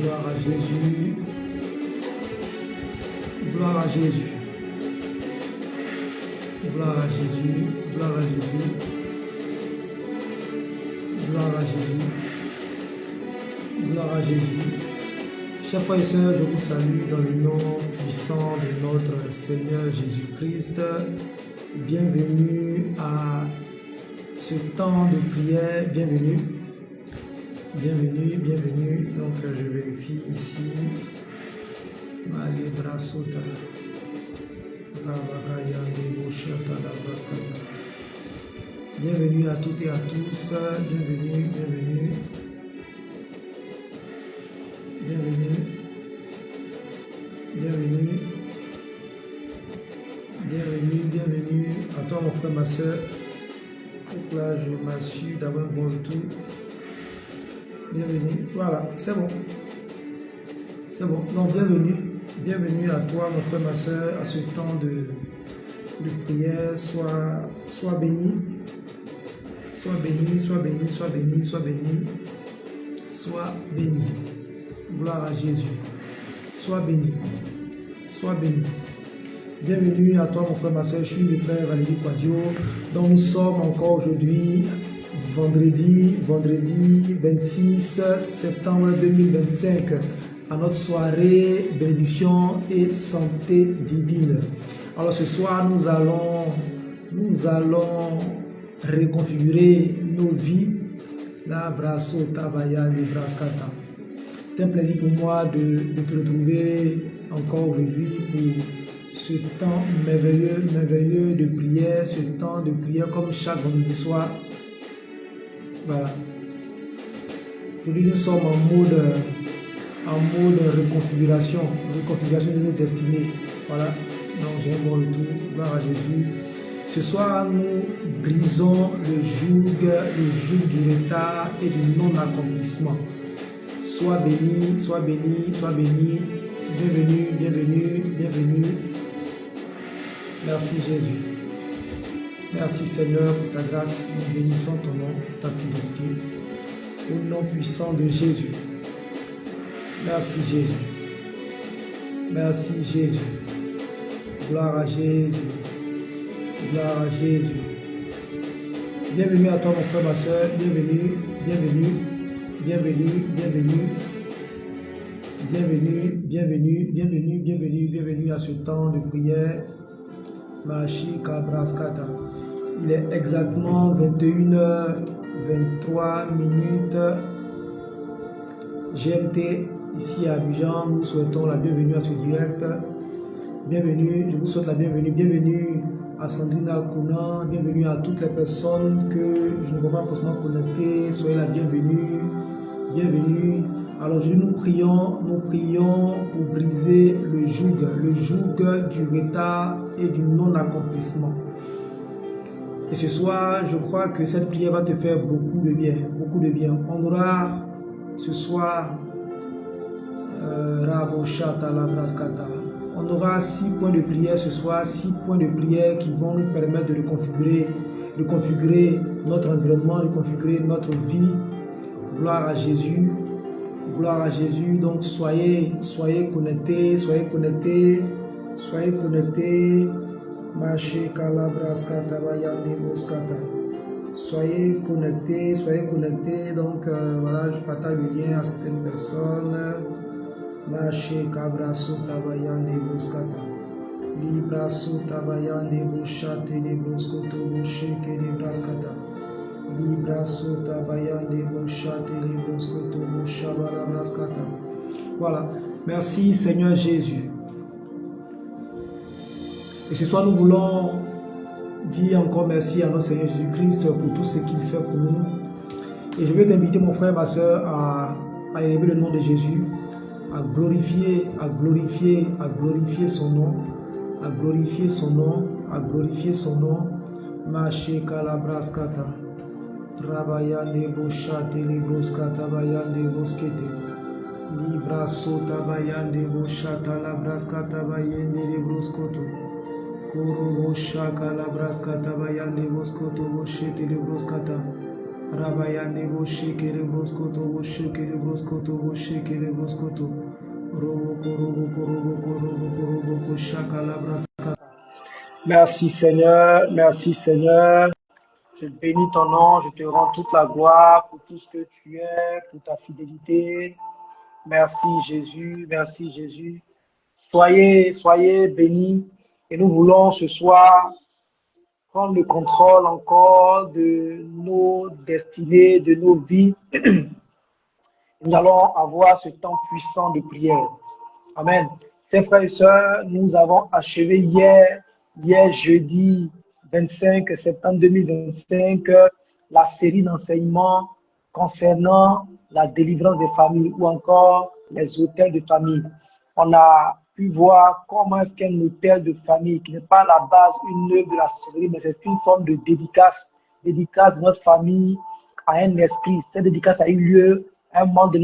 Gloire à Jésus. Gloire à Jésus. Gloire à Jésus. Gloire à Jésus. Gloire à Jésus. Gloire à Jésus. Chers frères et sœurs, je vous salue dans le nom puissant de notre Seigneur Jésus-Christ. Bienvenue à ce temps de prière. Bienvenue. Bienvenue, bienvenue. Donc je vérifie ici. Bienvenue à toutes et à tous. Bienvenue, bienvenue. Bienvenue. Bienvenue. Bienvenue, bienvenue à toi mon frère, ma soeur. Donc là, je m'assure d'avoir un bon retour. Bienvenue. Voilà, c'est bon. C'est bon. Donc, bienvenue. Bienvenue à toi, mon frère, ma soeur, à ce temps de prière. Sois béni. Sois béni, sois béni, sois béni, sois béni. Sois béni. Gloire à Jésus. Sois béni. Sois béni. Bienvenue à toi, mon frère, ma soeur. Je suis le frère Valérie Quadio. Donc, nous sommes encore aujourd'hui, vendredi 26 septembre 2025, à notre soirée bénédiction et santé divine. Alors, ce soir, nous allons reconfigurer nos vies. La brasso tabaya de braskata. C'est un plaisir pour moi de te retrouver encore aujourd'hui pour ce temps merveilleux de prière, ce temps de prière comme chaque vendredi soir. Voilà. Aujourd'hui, nous sommes en mode reconfiguration de nos destinées. Voilà. Donc, j'ai un bon retour. Gloire à Jésus. Ce soir, nous brisons le joug du retard et du non-accomplissement. Sois béni, sois béni, sois béni. Bienvenue, bienvenue, bienvenue. Merci Jésus. Merci Seigneur pour ta grâce. Nous bénissons ton nom, ta fidélité. Au nom puissant de Jésus. Merci Jésus. Merci Jésus. Gloire à Jésus. Gloire à Jésus. Bienvenue à toi mon frère, ma soeur. Bienvenue, bienvenue, bienvenue, bienvenue. Bienvenue, bienvenue, bienvenue, bienvenue, bienvenue à ce temps de prière. Machi Kabraskata. Il est exactement 21h23 GMT ici à Abidjan. Nous souhaitons la bienvenue à ce direct. Bienvenue, je vous souhaite la bienvenue. Bienvenue à Sandrine Akounan. Bienvenue à toutes les personnes que je ne vois pas forcément connecter. Soyez la bienvenue. Bienvenue. Alors aujourd'hui nous prions pour briser le joug du retard et du non-accomplissement. Et ce soir, je crois que cette prière va te faire beaucoup de bien, beaucoup de bien. On aura ce soir on aura 6 points de prière ce soir, 6 points de prière qui vont nous permettre de reconfigurer notre environnement, reconfigurer notre vie. Gloire à Jésus. Gloire à Jésus. Donc soyez connectés, soyez connectés, soyez connectés. Soyez connectés. Donc voilà, je partage le lien à certaines personnes. Maché Kabraso Tabayande Boskata. Libraso Tabayande Boshate de Broskoto Bosheke de Braskata. Libraso Tabayande Boshate de Broskoto Boshabala Braskata. Voilà. Merci Seigneur Jésus. Et ce soir, nous voulons dire encore merci à notre Seigneur Jésus-Christ pour tout ce qu'il fait pour nous. Et je veux t'inviter, mon frère, ma soeur, à élever le nom de Jésus, à glorifier son nom, à glorifier son nom, à glorifier son nom. Maché Kalabraskata, Trabayande Boshate, Libroskata, Bayande Boskete, Libraso Tabayande Boshata, Labraskata, Bayende Libroskoto. Korobo shaka la braskata bayande boskoto boshete le broskata. Rabayande bosheke de broskoto bosheke de broskoto bosheke de broskoto. Roboko roboko roboko roboko roboko shaka la braska. Merci Seigneur, merci Seigneur. Je bénis ton nom, je te rends toute la gloire pour tout ce que tu es, pour ta fidélité. Merci Jésus, merci Jésus. Soyez bénis. Et nous voulons ce soir prendre le contrôle encore de nos destinées, de nos vies. Nous allons avoir ce temps puissant de prière. Amen. Chers frères et sœurs, nous avons achevé hier jeudi 25 septembre 2025, la série d'enseignements concernant la délivrance des familles ou encore les hôtels de famille. On a pu voir comment est-ce qu'un hôtel de famille, qui n'est pas à la base une œuvre de la sorcellerie, mais c'est une forme de dédicace de notre famille à un esprit. Cette dédicace a eu lieu à un moment de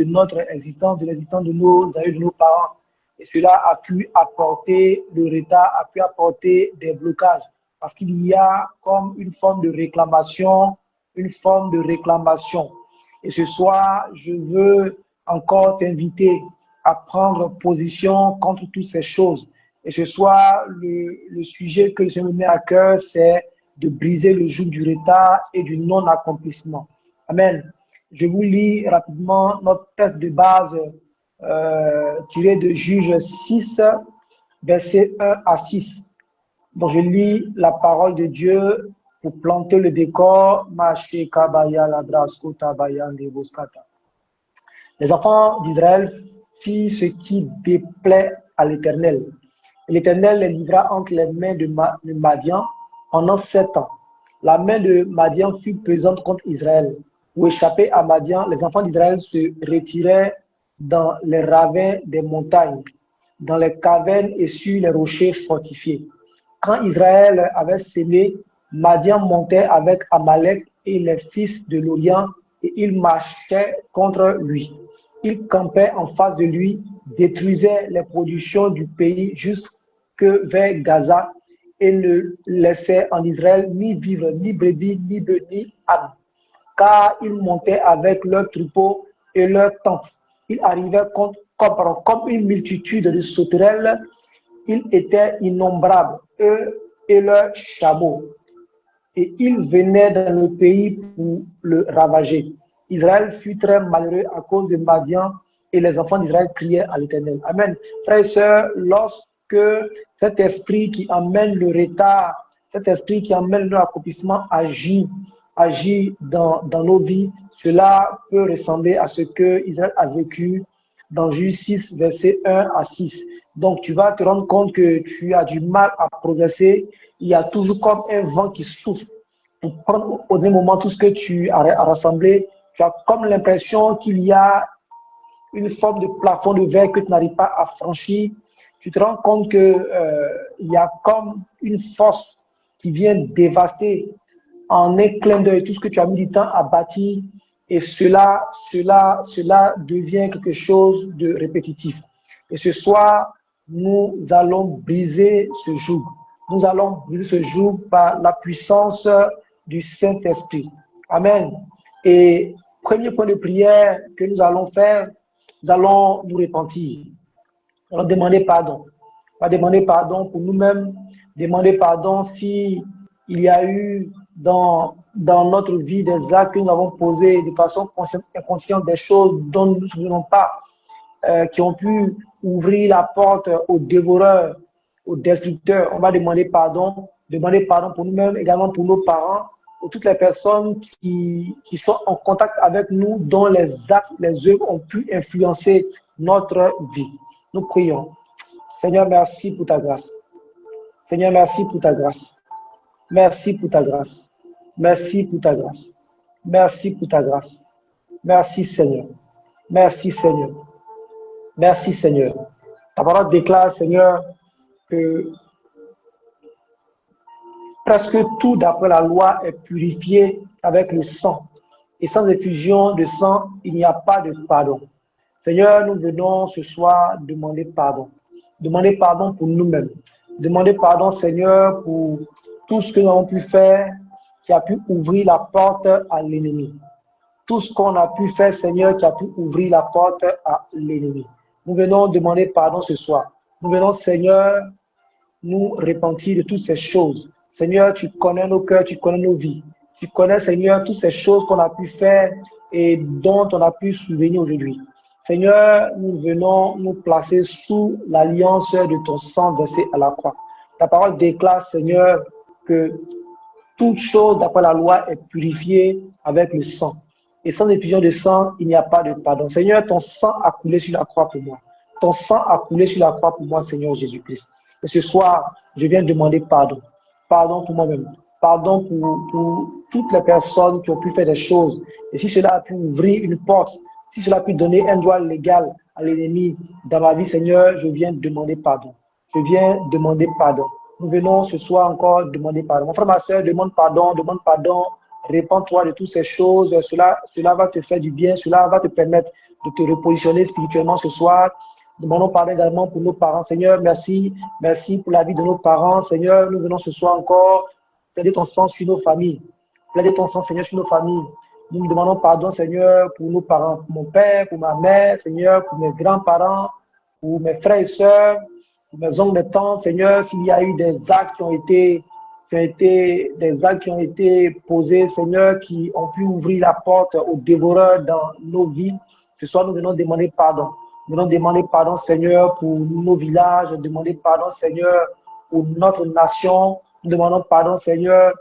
notre existence, de l'existence de nos aïeux, de nos parents. Et cela a pu apporter le retard, a pu apporter des blocages. Parce qu'il y a comme une forme de réclamation, Et ce soir, je veux encore t'inviter à prendre position contre toutes ces choses. Et ce soir, le sujet que je me mets à cœur, c'est de briser le joug du retard et du non-accomplissement. Amen. Je vous lis rapidement notre texte de base tiré de Juge 6, versets 1 à 6. Donc je lis la parole de Dieu pour planter le décor. Les enfants d'Israël firent ce qui déplaît à l'Éternel. L'Éternel les livra entre les mains de Madian pendant 7 ans. La main de Madian fut pesante contre Israël. Pour échapper à Madian, les enfants d'Israël se retiraient dans les ravins des montagnes, dans les cavernes et sur les rochers fortifiés. Quand Israël avait sémé, Madian montait avec Amalek et les fils de l'Orient et ils marchaient contre lui. Ils campaient en face de lui, détruisaient les productions du pays jusque vers Gaza et ne laissaient en Israël ni vivre, ni brebis, ni bœufs, ni ânes, car ils montaient avec leurs troupeaux et leurs tentes. Ils arrivaient comme une multitude de sauterelles. Ils étaient innombrables, eux et leurs chameaux. Et ils venaient dans le pays pour le ravager. Israël fut très malheureux à cause de Madian et les enfants d'Israël criaient à l'Éternel. Amen. Frères et sœurs, lorsque cet esprit qui amène le retard, cet esprit qui amène l'accomplissement agit dans nos vies, cela peut ressembler à ce que Israël a vécu dans Juge 6, versets 1 à 6. Donc, tu vas te rendre compte que tu as du mal à progresser. Il y a toujours comme un vent qui souffle pour prendre au dernier moment tout ce que tu as rassemblé. Tu as comme l'impression qu'il y a une forme de plafond de verre que tu n'arrives pas à franchir. Tu te rends compte que il y a comme une force qui vient dévaster en un clin d'œil tout ce que tu as mis du temps à bâtir, et cela devient quelque chose de répétitif. Et ce soir, nous allons briser ce joug. Nous allons briser ce joug par la puissance du Saint-Esprit. Amen. Et premier point de prière que nous allons faire, nous allons nous repentir. Nous allons demander pardon. On va demander pardon pour nous-mêmes, demander pardon si il y a eu dans notre vie des actes que nous avons posés de façon inconsciente, des choses dont nous ne nous souvenons pas, qui ont pu ouvrir la porte aux dévoreurs, aux destructeurs. On va demander pardon pour nous-mêmes, également pour nos parents, pour toutes les personnes qui sont en contact avec nous, dont les actes, les œuvres ont pu influencer notre vie. Nous prions. Seigneur, merci pour ta grâce. Seigneur, merci pour ta grâce. Merci pour ta grâce. Merci pour ta grâce. Merci pour ta grâce. Merci Seigneur. Merci Seigneur. Merci Seigneur. Ta parole déclare, Seigneur, que presque tout d'après la loi est purifié avec le sang. Et sans effusion de sang, il n'y a pas de pardon. Seigneur, nous venons ce soir demander pardon. Demander pardon pour nous-mêmes. Demander pardon, Seigneur, pour tout ce que nous avons pu faire qui a pu ouvrir la porte à l'ennemi. Tout ce qu'on a pu faire, Seigneur, qui a pu ouvrir la porte à l'ennemi. Nous venons demander pardon ce soir. Nous venons, Seigneur, nous repentir de toutes ces choses. Seigneur, tu connais nos cœurs, tu connais nos vies. Tu connais, Seigneur, toutes ces choses qu'on a pu faire et dont on a pu se souvenir aujourd'hui. Seigneur, nous venons nous placer sous l'alliance de ton sang versé à la croix. Ta parole déclare, Seigneur, que toute chose d'après la loi est purifiée avec le sang. Et sans effusion de sang, il n'y a pas de pardon. Seigneur, ton sang a coulé sur la croix pour moi. Ton sang a coulé sur la croix pour moi, Seigneur Jésus-Christ. Et ce soir, je viens demander pardon. Pardon pour moi-même. Pardon pour toutes les personnes qui ont pu faire des choses. Et si cela a pu ouvrir une porte, si cela a pu donner un droit légal à l'ennemi dans ma vie, Seigneur, je viens demander pardon. Je viens demander pardon. Nous venons ce soir encore demander pardon. Mon frère, ma soeur, demande pardon, répands-toi de toutes ces choses. Cela va te faire du bien, cela va te permettre de te repositionner spirituellement ce soir. Demandons pardon également pour nos parents. Seigneur, merci pour la vie de nos parents. Seigneur, nous venons ce soir encore plaider ton sang sur nos familles. Plaider ton sang, Seigneur, sur nos familles. Nous nous demandons pardon, Seigneur, pour nos parents, pour mon père, pour ma mère, Seigneur, pour mes grands-parents, pour mes frères et sœurs, pour mes oncles et tantes. Seigneur, s'il y a eu des actes qui ont été posés, Seigneur, qui ont pu ouvrir la porte aux dévoreurs dans nos vies, ce soir, nous venons demander pardon. Nous venons demander pardon, Seigneur, pour nos villages, demander pardon, Seigneur, pour notre nation. Nous demandons pardon, Seigneur,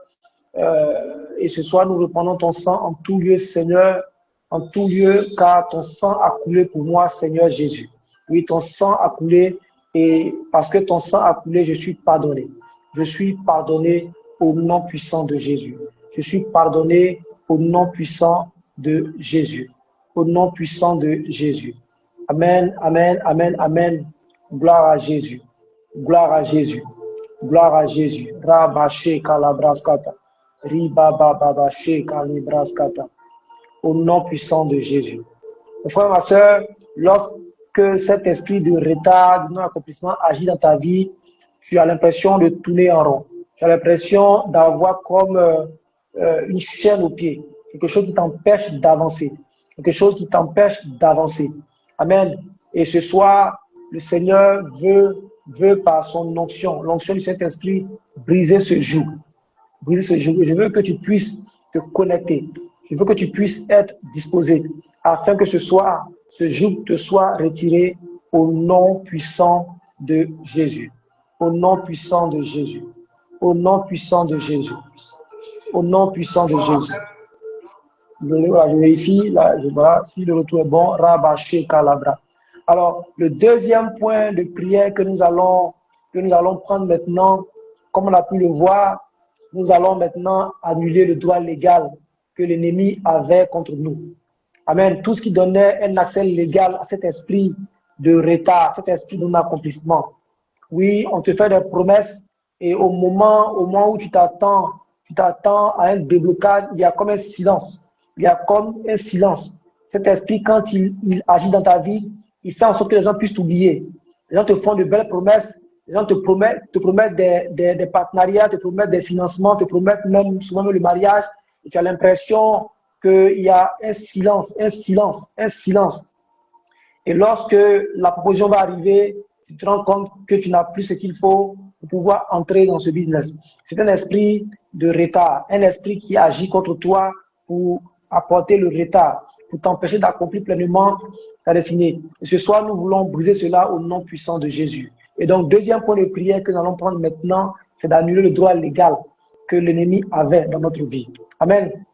et ce soir, nous reprenons ton sang en tout lieu, Seigneur, en tout lieu, car ton sang a coulé pour moi, Seigneur Jésus. Oui, ton sang a coulé, et parce que ton sang a coulé, je suis pardonné. Je suis pardonné au nom puissant de Jésus. Je suis pardonné au nom puissant de Jésus. Au nom puissant de Jésus. Amen, amen, amen, amen. Gloire à Jésus. Gloire à Jésus. Gloire à Jésus. Rabashe kalabraskata. Ribabababashe kalibraskata. Au nom puissant de Jésus. Mon frère, ma soeur, lorsque cet esprit de retard, de non-accomplissement agit dans ta vie, tu as l'impression de tourner en rond. Tu as l'impression d'avoir comme une chaîne au pied. Quelque chose qui t'empêche d'avancer. Quelque chose qui t'empêche d'avancer. Amen. Et ce soir, le Seigneur veut par son onction, l'onction du Saint-Esprit, briser ce joug. Briser ce joug. Je veux que tu puisses te connecter. Je veux que tu puisses être disposé afin que ce soir, ce joug te soit retiré au nom puissant de Jésus. Au nom puissant de Jésus. Au nom puissant de Jésus. Au nom puissant de Jésus. Je vérifie, là, je vois si le retour est bon. Rabaché Calabra. Alors, le deuxième point de prière que nous allons prendre maintenant, comme on a pu le voir, nous allons maintenant annuler le droit légal que l'ennemi avait contre nous. Amen. Tout ce qui donnait un accès légal à cet esprit de retard, cet esprit de non-accomplissement. Oui, on te fait des promesses et au moment où tu t'attends à un déblocage, il y a comme un silence. Il y a comme un silence. Cet esprit, quand il agit dans ta vie, il fait en sorte que les gens puissent t'oublier. Les gens te font de belles promesses. Les gens te promettent des partenariats, te promettent des financements, te promettent même souvent le mariage. Et tu as l'impression qu'il y a un silence. Et lorsque la proposition va arriver, tu te rends compte que tu n'as plus ce qu'il faut pour pouvoir entrer dans ce business. C'est un esprit de retard, un esprit qui agit contre toi pour apporter le retard, pour t'empêcher d'accomplir pleinement ta destinée. Et ce soir, nous voulons briser cela au nom puissant de Jésus. Et donc, deuxième point de prière que nous allons prendre maintenant, c'est d'annuler le droit légal que l'ennemi avait dans notre vie. Amen.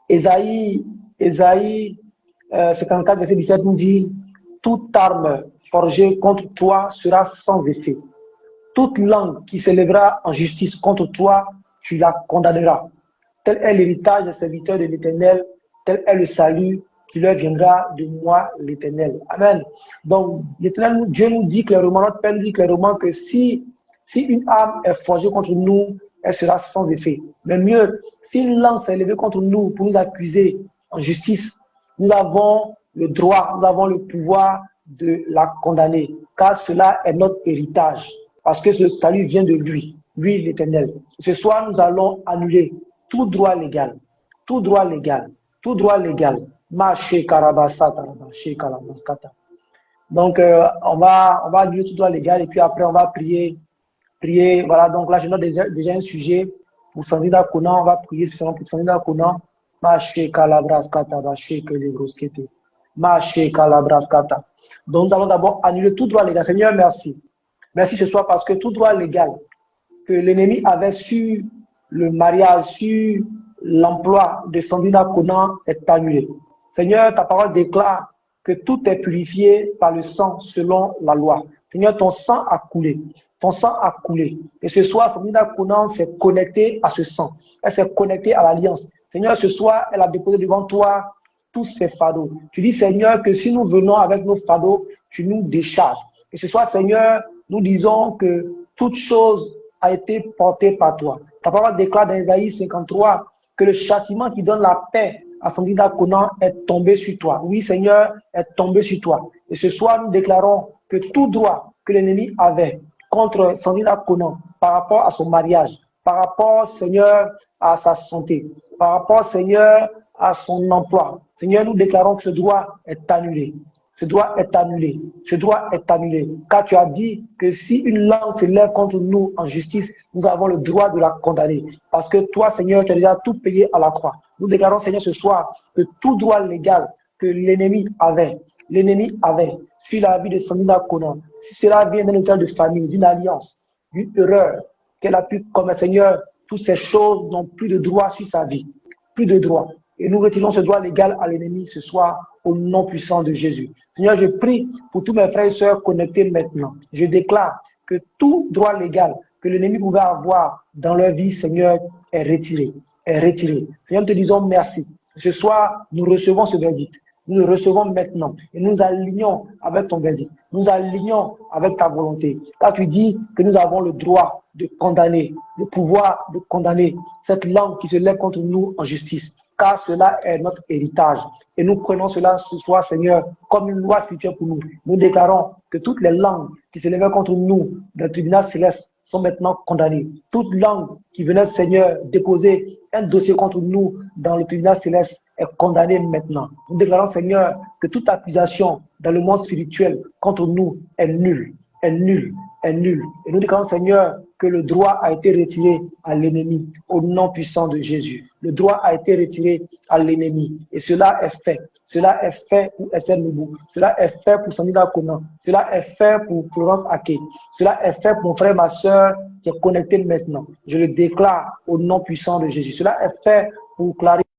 Ésaïe 54, verset 17 nous dit, toute arme forgée contre toi sera sans effet. Toute langue qui s'élèvera en justice contre toi, tu la condamneras. Tel est l'héritage des serviteurs de l'Éternel, tel est le salut qui leur viendra de moi, l'Éternel. Amen. Donc, l'Éternel, Dieu nous dit clairement, notre Père nous dit clairement que si une arme est forgée contre nous, elle sera sans effet. Mais mieux, si une langue s'est élevée contre nous pour nous accuser en justice, nous avons le droit, nous avons le pouvoir de la condamner, car cela est notre héritage, parce que ce salut vient de lui, l'Éternel. Ce soir, nous allons annuler tout droit légal, tout droit légal, tout droit légal. Maché karabasata, maché kalabaskata. Donc, on va annuler tout droit légal et puis après, on va prier. Voilà, donc là, je note déjà un sujet pour Sandina Konan. On va prier spécialement pour Sandina Konan. Maché kalabraskata, maché kelebroskete. Maché kalabraskata. Donc, nous allons d'abord annuler tout droit légal. Seigneur, merci. Merci ce soir parce que tout droit légal que l'ennemi avait sur le mariage, sur l'emploi de Sandina Konan est annulé. Seigneur, ta parole déclare que tout est purifié par le sang selon la loi. Seigneur, ton sang a coulé. Ton sang a coulé. Et ce soir, Sandina Konan s'est connectée à ce sang. Elle s'est connectée à l'alliance. Seigneur, ce soir, elle a déposé devant toi tous ses fardeaux. Tu dis, Seigneur, que si nous venons avec nos fardeaux, tu nous décharges. Et ce soir, Seigneur, nous disons que toute chose a été portée par toi. Ta parole déclare dans Isaïe 53 que le châtiment qui donne la paix à Sandina Konan est tombé sur toi. Oui, Seigneur, est tombé sur toi. Et ce soir, nous déclarons que tout droit que l'ennemi avait contre Sandina Konan par rapport à son mariage, par rapport, Seigneur, à sa santé, par rapport, Seigneur, à son emploi, Seigneur, nous déclarons que ce droit est annulé. Ce droit est annulé. Ce droit est annulé. Car tu as dit que si une langue s'élève contre nous en justice, nous avons le droit de la condamner. Parce que toi, Seigneur, tu as déjà tout payé à la croix. Nous déclarons, Seigneur, ce soir, que tout droit légal que l'ennemi avait sur la vie de Sandina Konan, si cela vient d'un hôtel de famille, d'une alliance, d'une erreur qu'elle a pu commettre, Seigneur, toutes ces choses n'ont plus de droit sur sa vie. Plus de droit. Et nous retirons ce droit légal à l'ennemi ce soir au nom puissant de Jésus. Seigneur, je prie pour tous mes frères et sœurs connectés maintenant. Je déclare que tout droit légal que l'ennemi pouvait avoir dans leur vie, Seigneur, est retiré. Est retiré. Seigneur, nous te disons merci. Ce soir, nous recevons ce verdict. Nous le recevons maintenant et nous alignons avec ton verdict. Nous alignons avec ta volonté. Car tu dis que nous avons le droit de condamner, le pouvoir de condamner cette langue qui se lève contre nous en justice. Car cela est notre héritage. Et nous prenons cela ce soir, Seigneur, comme une loi spirituelle pour nous. Nous déclarons que toutes les langues qui se levaient contre nous dans le tribunal céleste sont maintenant condamnées. Toute langue qui venait, Seigneur, déposer un dossier contre nous dans le tribunal céleste est condamnée maintenant. Nous déclarons, Seigneur, que toute accusation dans le monde spirituel contre nous est nulle, est nulle, est nulle. Et nous déclarons, Seigneur, que le droit a été retiré à l'ennemi au nom puissant de Jésus. Le droit a été retiré à l'ennemi. Et cela est fait. Cela est fait pour Esther Noubou. Cela est fait pour Sandina Konan. Cela est fait pour Florence Ake. Cela est fait pour mon frère, ma soeur qui est connecté maintenant. Je le déclare au nom puissant de Jésus. Cela est fait pour Clarisse.